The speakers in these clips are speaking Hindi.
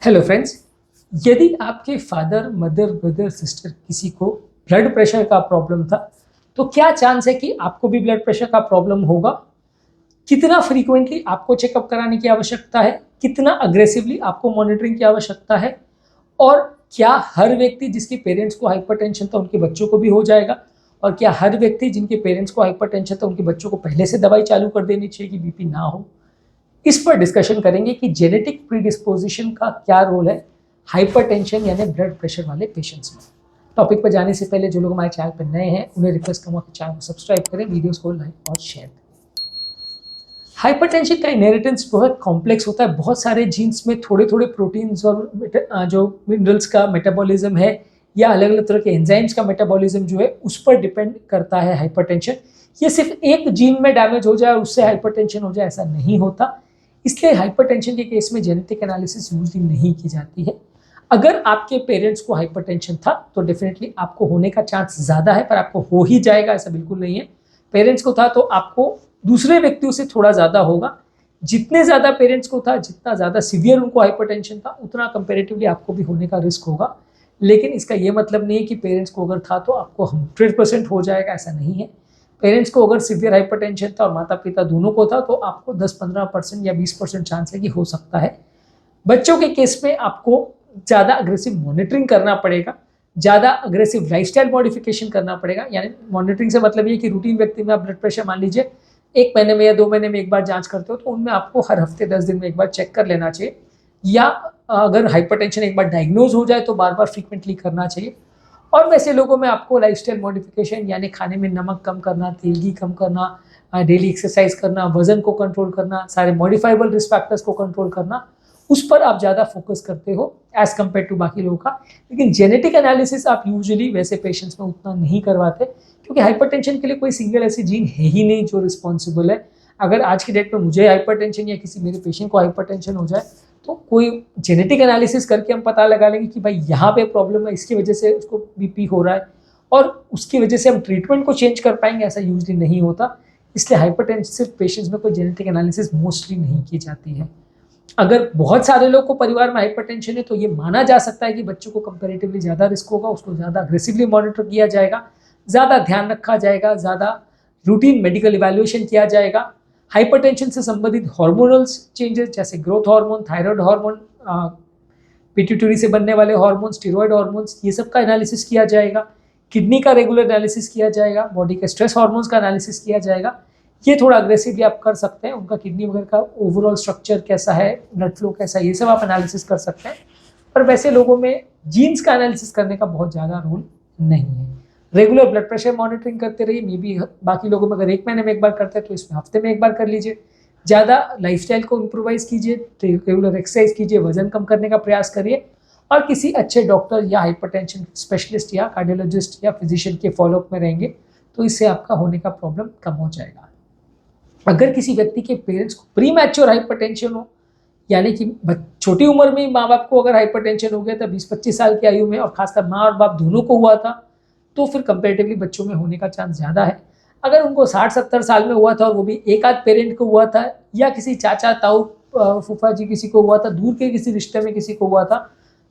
हेलो फ्रेंड्स, यदि आपके फादर, मदर, ब्रदर, सिस्टर किसी को ब्लड प्रेशर का प्रॉब्लम था, तो क्या चांस है कि आपको भी ब्लड प्रेशर का प्रॉब्लम होगा? कितना फ्रीक्वेंटली आपको चेकअप कराने की आवश्यकता है? कितना अग्रेसिवली आपको मॉनिटरिंग की आवश्यकता है? और क्या हर व्यक्ति जिसके पेरेंट्स को हाइपरटेंशन था उनके बच्चों को भी हो जाएगा? और क्या हर व्यक्ति जिनके पेरेंट्स को हाइपरटेंशन था उनके बच्चों को पहले से दवाई चालू कर देनी चाहिए कि बीपी ना हो? इस पर डिस्कशन करेंगे कि जेनेटिक प्रीडिस्पोजिशन का क्या रोल है हाइपरटेंशन यानी ब्लड प्रेशर वाले पेशेंट्स में। टॉपिक पर जाने से पहले जो लोग हमारे चैनल पर नए हैं उन्हें रिक्वेस्ट करूंगा कि चैनल को सब्सक्राइब करें, वीडियोस को लाइक और शेयर करें। हाइपरटेंशन का इनहेरिटेंस बहुत कॉम्प्लेक्स होता है। बहुत सारे जीन्स में थोड़े थोड़े प्रोटीन्स और जो मिनरल्स का मेटाबॉलिज्म है या अलग अलग तरह के एंजाइम्स का मेटाबॉलिज्म जो है उस पर डिपेंड करता है हाइपरटेंशन। ये सिर्फ एक जीन में डैमेज हो जाए और उससे हाइपरटेंशन हो जाए ऐसा नहीं होता। इसलिए हाइपरटेंशन के केस में जेनेटिक एनालिसिस यूजली नहीं की जाती है। अगर आपके पेरेंट्स को हाइपरटेंशन था तो डेफिनेटली आपको होने का चांस ज़्यादा है, पर आपको हो ही जाएगा ऐसा बिल्कुल नहीं है। पेरेंट्स को था तो आपको दूसरे व्यक्तियों से थोड़ा ज़्यादा होगा। जितने ज़्यादा पेरेंट्स को था, जितना ज़्यादा सीवियर उनको हाइपरटेंशन था, उतना कंपेरेटिवली आपको भी होने का रिस्क होगा। लेकिन इसका ये मतलब नहीं है कि पेरेंट्स को अगर था तो आपको 100% हो जाएगा, ऐसा नहीं है। पेरेंट्स को अगर सीवियर हाइपरटेंशन था और माता पिता दोनों को था तो आपको 10-15% या 20% चांस है कि हो सकता है। बच्चों के केस में आपको ज़्यादा अग्रेसिव मॉनिटरिंग करना पड़ेगा, ज़्यादा अग्रेसिव लाइफस्टाइल मॉडिफिकेशन करना पड़ेगा। यानी मॉनिटरिंग से मतलब ये कि रूटीन व्यक्ति में आप ब्लड प्रेशर मान लीजिए 1 महीने में या 2 महीने में एक बार जांच करते हो तो उनमें आपको हर हफ्ते 10 दिन में एक बार चेक कर लेना चाहिए। या अगर हाइपरटेंशन एक बार डायग्नोज हो जाए तो बार बार फ्रीक्वेंटली करना चाहिए। और वैसे लोगों में आपको लाइफस्टाइल मॉडिफिकेशन यानी खाने में नमक कम करना, तेल घी कम करना, डेली एक्सरसाइज करना, वजन को कंट्रोल करना, सारे मॉडिफाइबल रिस्क फैक्टर्स को कंट्रोल करना, उस पर आप ज़्यादा फोकस करते हो एज कम्पेयर टू बाकी लोगों का। लेकिन जेनेटिक एनालिसिस आप यूजुअली वैसे पेशेंट्स में उतना नहीं करवाते, क्योंकि हाइपरटेंशन के लिए कोई सिंगल ऐसी जीन है ही नहीं जो रिस्पॉन्सिबल है। अगर आज की डेट में मुझे हाइपरटेंशन या किसी मेरे पेशेंट को हाइपरटेंशन हो जाए तो कोई जेनेटिक एनालिसिस करके हम पता लगा लेंगे कि भाई यहाँ पे प्रॉब्लम है, इसकी वजह से उसको बीपी हो रहा है और उसकी वजह से हम ट्रीटमेंट को चेंज कर पाएंगे, ऐसा यूजली नहीं होता। इसलिए हाइपरटेंसिव पेशेंट्स में कोई जेनेटिक एनालिसिस मोस्टली नहीं की जाती है। अगर बहुत सारे लोग को परिवार में हाइपरटेंशन है तो ये माना जा सकता है कि बच्चों को कंपैरेटिवली ज़्यादा रिस्क होगा, उसको ज़्यादा अग्रेसिवली मॉनिटर किया जाएगा, ज़्यादा ध्यान रखा जाएगा, ज़्यादा रूटीन मेडिकल इवैल्यूएशन किया जाएगा। हाइपरटेंशन से संबंधित हार्मोनल चेंजेस जैसे growth hormone, thyroid hormone, pituitary से बनने वाले हार्मोन्स, स्टीरॉयड हार्मोन्स, ये सब का एनालिसिस किया जाएगा। किडनी का रेगुलर एनालिसिस किया जाएगा, बॉडी के स्ट्रेस हार्मोन्स का एनालिसिस किया जाएगा। ये थोड़ा अग्रेसिवली आप कर सकते हैं, उनका किडनी वगैरह का ओवरऑल स्ट्रक्चर कैसा है, ब्लड फ्लो कैसा है, ये सब आप एनालिसिस कर सकते हैं। पर वैसे लोगों में जीन्स का एनालिसिस करने का बहुत ज़्यादा रोल नहीं है। रेगुलर ब्लड प्रेशर मॉनिटरिंग करते रहिए, मे बी बाकी लोगों में अगर 1 महीने में एक बार करते हैं तो इसमें हफ्ते में एक बार कर लीजिए। ज़्यादा लाइफस्टाइल को इम्प्रोवाइज कीजिए, रेगुलर एक्सरसाइज कीजिए, वजन कम करने का प्रयास करिए और किसी अच्छे डॉक्टर या हाइपरटेंशन स्पेशलिस्ट या कार्डियोलॉजिस्ट या फिजिशियन के फॉलोअप में रहेंगे तो इससे आपका होने का प्रॉब्लम कम हो जाएगा। अगर किसी व्यक्ति के पेरेंट्स को प्री मैच्योर हाइपरटेंशन हो, यानी कि छोटी उम्र में माँ बाप को अगर हाइपरटेंशन हो गया था 20-25 साल की आयु में और खासकर माँ और बाप दोनों को हुआ था तो फिर कंपेरेटिवली बच्चों में होने का चांस ज़्यादा है। अगर उनको 60-70 साल में हुआ था और वो भी एक आध पेरेंट को हुआ था या किसी चाचा ताऊ फूफा जी किसी को हुआ था, दूर के किसी रिश्ते में किसी को हुआ था,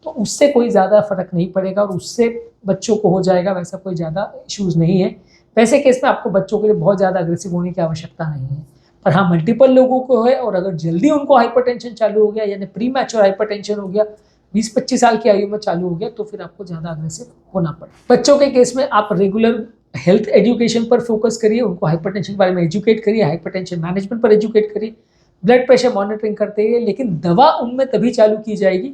तो उससे कोई ज़्यादा फर्क नहीं पड़ेगा और उससे बच्चों को हो जाएगा, वैसा कोई ज़्यादा इश्यूज़ नहीं है। वैसे केस में आपको बच्चों के लिए बहुत ज़्यादा अग्रेसिव होने की आवश्यकता नहीं है। पर हाँ, मल्टीपल लोगों को है और अगर जल्दी उनको हाइपरटेंशन चालू हो गया यानी प्री मैच्योर हाइपरटेंशन हो गया, 20-25 साल की आयु में चालू हो गया, तो फिर आपको ज़्यादा अग्रेसिव होना पड़े। बच्चों के केस में आप रेगुलर हेल्थ एजुकेशन पर फोकस करिए, उनको हाइपरटेंशन के बारे में एजुकेट करिए, हाइपरटेंशन मैनेजमेंट पर एजुकेट करिए, ब्लड प्रेशर मॉनिटरिंग करते रहिए। लेकिन दवा उनमें तभी चालू की जाएगी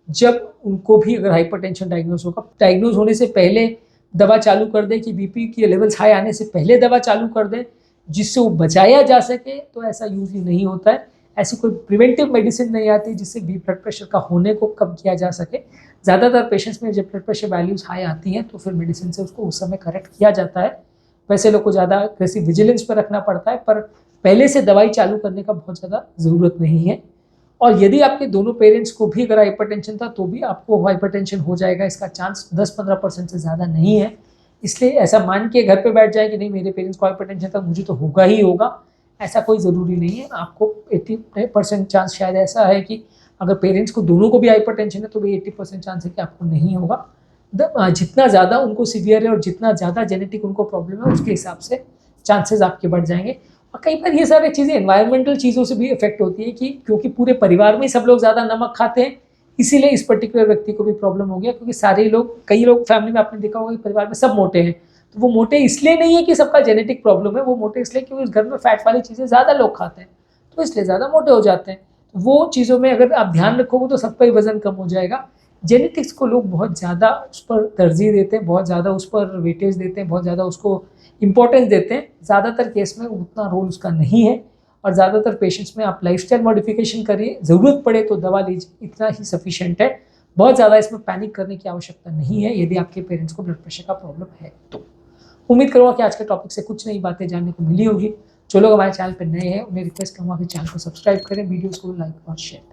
जब उनको भी अगर हाइपरटेंशन डायग्नोज होगा। डायग्नोज होने से पहले दवा चालू कर दें कि बीपी के लेवल्स हाई आने से पहले दवा चालू कर दें जिससे वो बचाया जा सके, तो ऐसा यूजली नहीं होता है। ऐसी कोई प्रिवेंटिव मेडिसिन नहीं आती जिससे ब्लड प्रेशर का होने को कम किया जा सके। ज़्यादातर पेशेंट्स में जब ब्लड प्रेशर वैल्यूज हाई आती हैं तो फिर मेडिसिन से उसको उस समय करेक्ट किया जाता है। वैसे लोग को ज़्यादा अग्रेसिव विजिलेंस पर रखना पड़ता है, पर पहले से दवाई चालू करने का बहुत ज़्यादा ज़रूरत नहीं है। और यदि आपके दोनों पेरेंट्स को भी अगर हाइपरटेंशन था तो भी आपको हाइपरटेंशन हो जाएगा, इसका चांस 10-15% से ज़्यादा नहीं है। इसलिए ऐसा मान के घर पे बैठ जाए कि नहीं मेरे पेरेंट्स को हाइपरटेंशन था मुझे तो होगा ही होगा, ऐसा कोई ज़रूरी नहीं है। आपको 80% चांस शायद ऐसा है कि अगर पेरेंट्स को दोनों को भी हाइपरटेंशन है तो भी 80% चांस है कि आपको नहीं होगा। जितना ज़्यादा उनको सीवियर है और जितना ज़्यादा जेनेटिक उनको प्रॉब्लम है उसके हिसाब से चांसेस आपके बढ़ जाएंगे। और कई बार ये सारी चीज़ें एनवायरमेंटल चीज़ों से भी इफेक्ट होती है कि क्योंकि पूरे परिवार में सब लोग ज़्यादा नमक खाते हैं, इसीलिए इस पर्टिकुलर व्यक्ति को भी प्रॉब्लम हो गया। क्योंकि सारे लोग, कई लोग फैमिली में आपने देखा होगा कि परिवार में सब मोटे हैं, तो वो मोटे इसलिए नहीं है कि सबका जेनेटिक प्रॉब्लम है, वो मोटे इसलिए क्योंकि उस घर में फैट वाली चीज़ें ज़्यादा लोग खाते हैं, तो इसलिए ज़्यादा मोटे हो जाते हैं। तो वो चीज़ों में अगर आप ध्यान रखोगे तो सबका ही वजन कम हो जाएगा। जेनेटिक्स को लोग बहुत ज़्यादा उस पर तरजीह देते हैं, बहुत ज़्यादा उस पर वेटेज देते हैं, बहुत ज़्यादा उसको इंपॉर्टेंस देते हैं। ज़्यादातर केस में उतना रोल उसका नहीं है और ज़्यादातर पेशेंट्स में आप लाइफस्टाइल मॉडिफिकेशन करिए, ज़रूरत पड़े तो दवा लीजिए, इतना ही सफिशिएंट है। बहुत ज़्यादा इसमें पैनिक करने की आवश्यकता नहीं है यदि आपके पेरेंट्स को ब्लड प्रेशर का प्रॉब्लम है तो। उम्मीद करूँगा कि आज के टॉपिक से कुछ नई बातें जानने को मिली होगी। जो लोग हमारे चैनल पर नए हैं उन्हें रिक्वेस्ट करूँगा कि चैनल को सब्सक्राइब करें, वीडियोज़ को लाइक और शेयर करें।